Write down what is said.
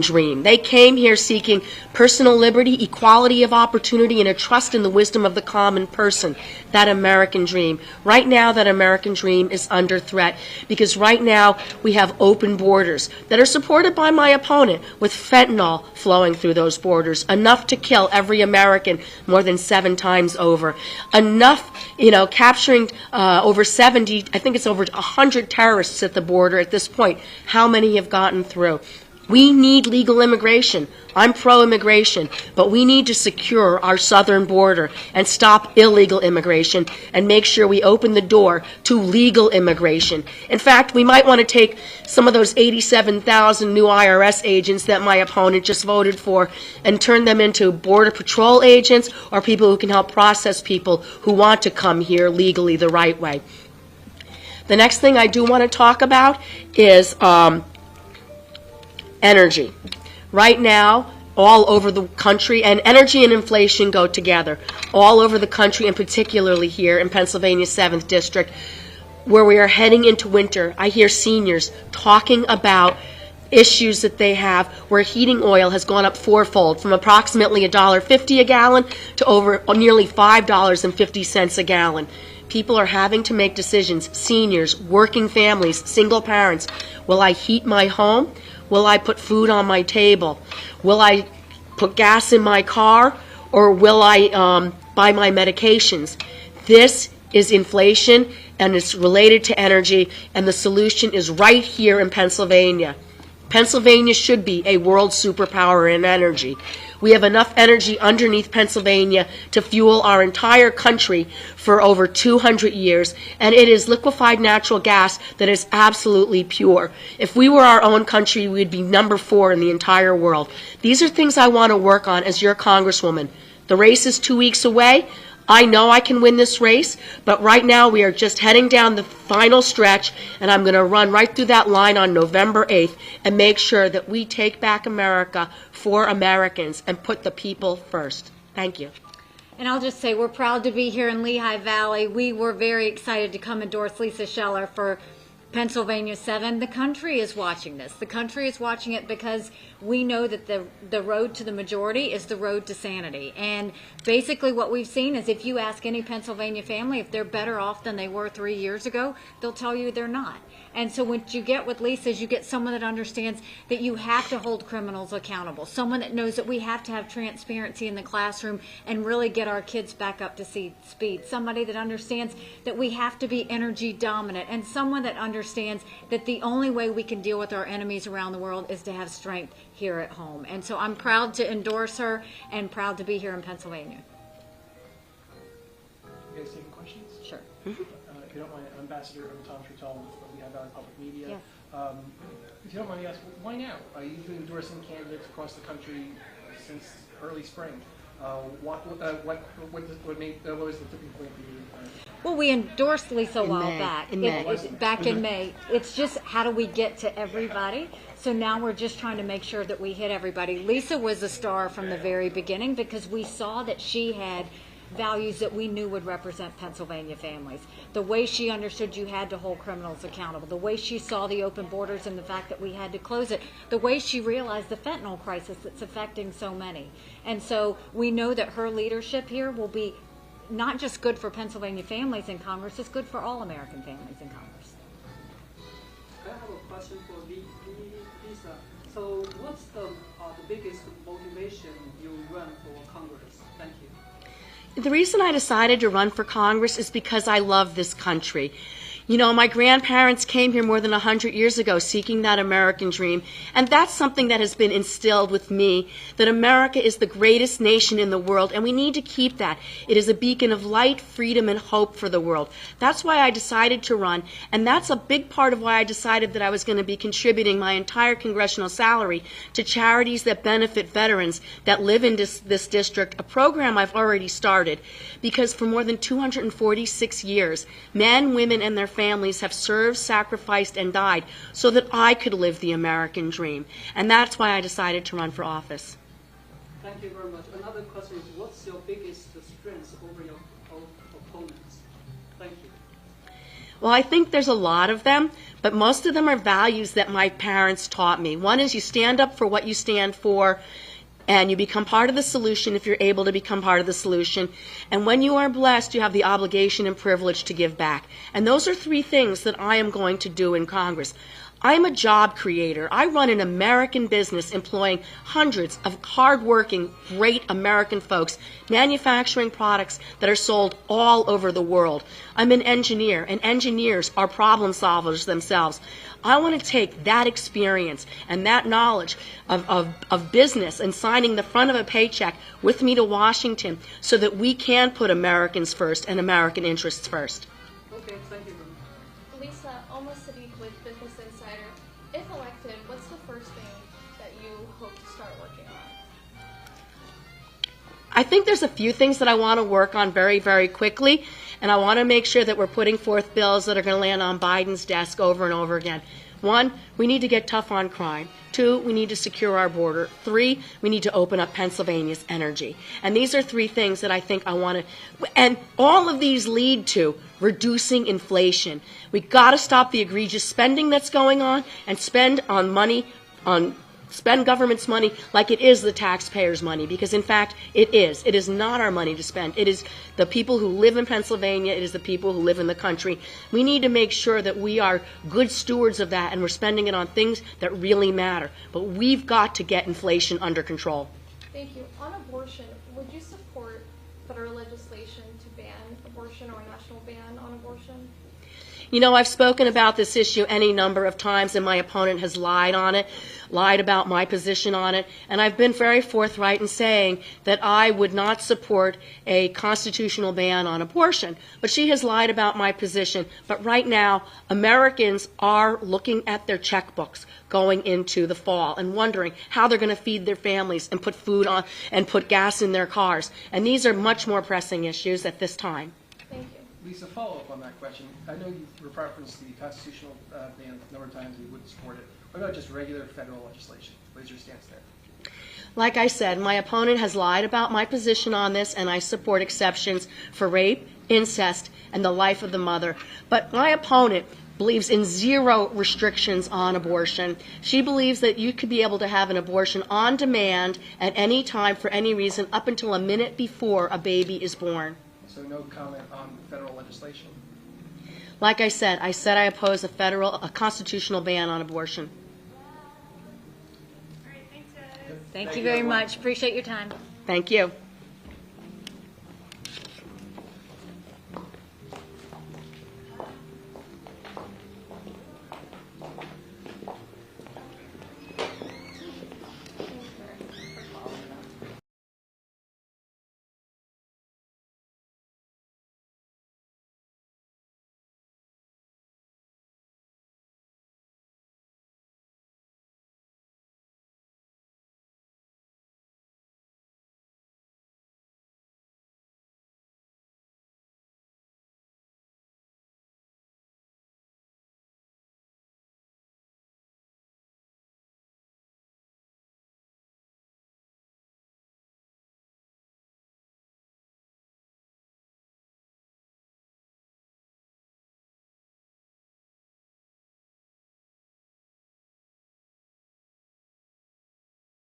dream. They came here seeking personal liberty, equality of opportunity, and a trust in the wisdom of the common person. That American dream. Right now, that American dream is under threat because right now we have open borders that are supported by my opponent with fentanyl flowing through those borders, enough to kill every American more than 7 times over. Enough, capturing over 70, I think it's over 100 terrorists at the border at this point. How many have gotten through? We need legal immigration. I'm pro-immigration, but we need to secure our southern border and stop illegal immigration and make sure we open the door to legal immigration. In fact, we might want to take some of those 87,000 new IRS agents that my opponent just voted for and turn them into Border Patrol agents or people who can help process people who want to come here legally the right way. The next thing I do want to talk about is energy. Right now, all over the country, and energy and inflation go together, all over the country, and particularly here in Pennsylvania's 7th District, where we are heading into winter, I hear seniors talking about issues that they have where heating oil has gone up fourfold, from approximately $1.50 a gallon to over nearly $5.50 a gallon. People are having to make decisions. Seniors, working families, single parents. Will I heat my home? Will I put food on my table? Will I put gas in my car? Or will I buy my medications? This is inflation, and it's related to energy, and the solution is right here in Pennsylvania. Pennsylvania should be a world superpower in energy. We have enough energy underneath Pennsylvania to fuel our entire country for over 200 years, and it is liquefied natural gas that is absolutely pure. If we were our own country, we'd be number 4 in the entire world. These are things I want to work on as your Congresswoman. The race is 2 weeks away. I know I can win this race, but right now we are just heading down the final stretch, and I'm going to run right through that line on November 8th and make sure that we take back America for Americans and put the people first. Thank you. And I'll just say we're proud to be here in Lehigh Valley. We were very excited to come endorse Lisa Scheller for Pennsylvania 7. The country is watching this. The country is watching it because we know that the road to the majority is the road to sanity. And basically what we've seen is if you ask any Pennsylvania family if they're better off than they were 3 years ago, they'll tell you they're not. And so what you get with Lisa is you get someone that understands that you have to hold criminals accountable, someone that knows that we have to have transparency in the classroom and really get our kids back up to speed, somebody that understands that we have to be energy dominant, and someone that understands that the only way we can deal with our enemies around the world is to have strength here at home. And so I'm proud to endorse her and proud to be here in Pennsylvania. You guys taking questions? Sure. If you don't mind, Ambassador Tom Trutel with Lehigh Valley Public Media. Yes. If you don't mind me asking, why now? You've been endorsing candidates across the country since early spring. What was the tipping point for you? Well, we endorsed Lisa a while back. Back in Mm-hmm. May. It's just how do we get to everybody? So now we're just trying to make sure that we hit everybody. Lisa was a star from the very beginning because we saw that she had values that we knew would represent Pennsylvania families. The way she understood you had to hold criminals accountable, the way she saw the open borders and the fact that we had to close it, the way she realized the fentanyl crisis that's affecting so many. And so we know that her leadership here will be not just good for Pennsylvania families in Congress, it's good for all American families in Congress. I have a question for Lisa. So what's the biggest motivation you run for Congress? Thank you. The reason I decided to run for Congress is because I love this country. You know, my grandparents came here more than 100 years ago seeking that American dream, and that's something that has been instilled with me, that America is the greatest nation in the world, and we need to keep that. It is a beacon of light, freedom, and hope for the world. That's why I decided to run, and that's a big part of why I decided that I was going to be contributing my entire congressional salary to charities that benefit veterans that live in this district, a program I've already started, because for more than 246 years, men, women, and their families have served, sacrificed, and died so that I could live the American dream. And that's why I decided to run for office. Thank you very much. Another question is, what's your biggest strength over your opponents? Thank you. Well, I think there's a lot of them, but most of them are values that my parents taught me. One is you stand up for what you stand for, and you become part of the solution if you're able to become part of the solution. And when you are blessed, you have the obligation and privilege to give back. And those are three things that I am going to do in Congress. I'm a job creator. I run an American business employing hundreds of hardworking, great American folks, manufacturing products that are sold all over the world. I'm an engineer, and engineers are problem solvers themselves. I want to take that experience and that knowledge of business and signing the front of a paycheck with me to Washington so that we can put Americans first and American interests first. Okay, thank you. Lisa, almost city with Business Insider. If elected, what's the first thing that you hope to start working on? I think there's a few things that I want to work on very, very quickly, and I want to make sure that we're putting forth bills that are going to land on Biden's desk over and over again. One, we need to get tough on crime. Two, we need to secure our border. Three, we need to open up Pennsylvania's energy. And these are three things that I think I want to, and all of these lead to reducing inflation. We got to stop the egregious spending that's going on and spend government's money like it is the taxpayers' money, because in fact it is. It is not our money to spend. It is the people who live in Pennsylvania. It is the people who live in the country. We need to make sure that we are good stewards of that and we're spending it on things that really matter. But we've got to get inflation under control. Thank you. On abortion, would you support federal legislation to ban abortion or a national ban on abortion? You know, I've spoken about this issue any number of times, and my opponent has lied on it, lied about my position on it, and I've been very forthright in saying that I would not support a constitutional ban on abortion. But she has lied about my position. But right now, Americans are looking at their checkbooks going into the fall and wondering how they're going to feed their families and put food on and put gas in their cars. And these are much more pressing issues at this time. Thank you. Lisa, follow up on that question. I know you've referenced the constitutional ban a number of times and you wouldn't support it. What about just regular federal legislation? What is your stance there? Like I said, my opponent has lied about my position on this, and I support exceptions for rape, incest, and the life of the mother. But my opponent believes in zero restrictions on abortion. She believes that you could be able to have an abortion on demand at any time for any reason up until a minute before a baby is born. So no comment on federal legislation? Like I said I oppose a constitutional ban on abortion. Thank you very much. Appreciate your time. Thank you.